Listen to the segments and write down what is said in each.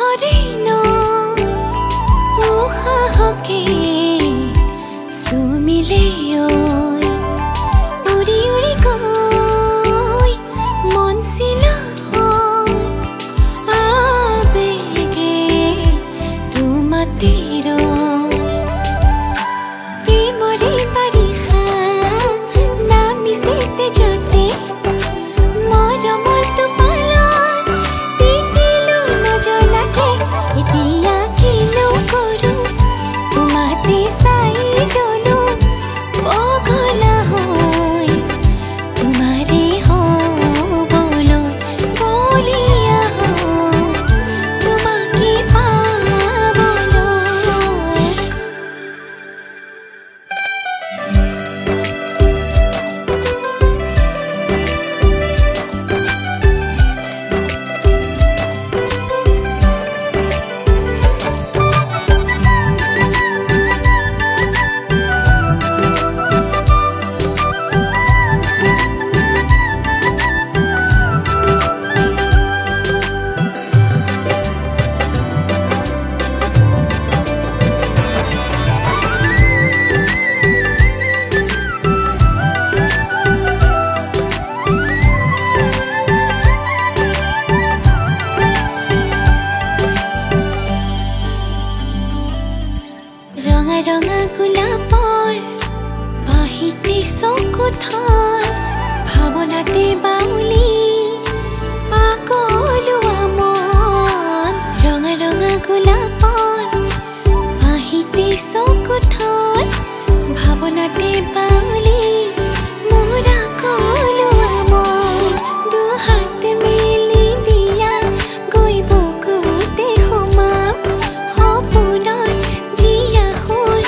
হৰিণো উশাহকে চুমিলে উৰি উৰি গৈ মন চিলা আবেগে তোমাতেৰ প্ৰেমৰে বাৰিষা নামিছে তেজতে মৰমৰ টোপালত তিতিলো নজনাকে এতিয়া কিনো কৰো তোমাতে চাই গলো পগলা হৈ তোমাৰে হবলৈ বলিয়া হৈ তোমাকে পাবলৈ ৰঙা ৰঙা গোলাপৰ বাহিতে চকু থৰ ভাৱনাতে বাউলি পাগলোৱা মন ৰঙা ৰঙা গোলাপৰ বাহিতে চকু থৰ ভাৱনাতে বাউলি মোৰা কলোৱা মন দুহাত মেলি দিয়া গৈ বুকুতে সোমাম সপোনৰ জিয়া হৈ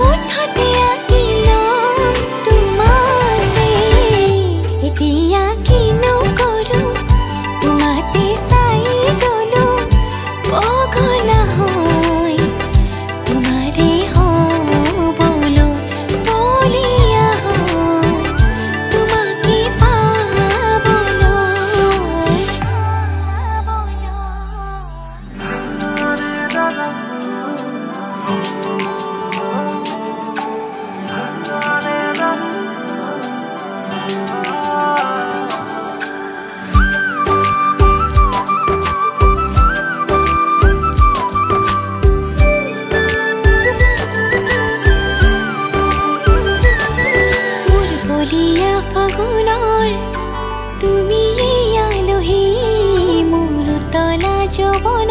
উঠতে আকিলম তোমাতে এতিয়া কিনো কৰো তোমাতে চাই গলো পগলা হৈ তোমাৰে হবলৈ বলিয়া হৈ তোমাকে পাবলৈ মোৰ বলিয়া ফাগুনৰ তুমি আলহী মোৰ তলা যৌৱন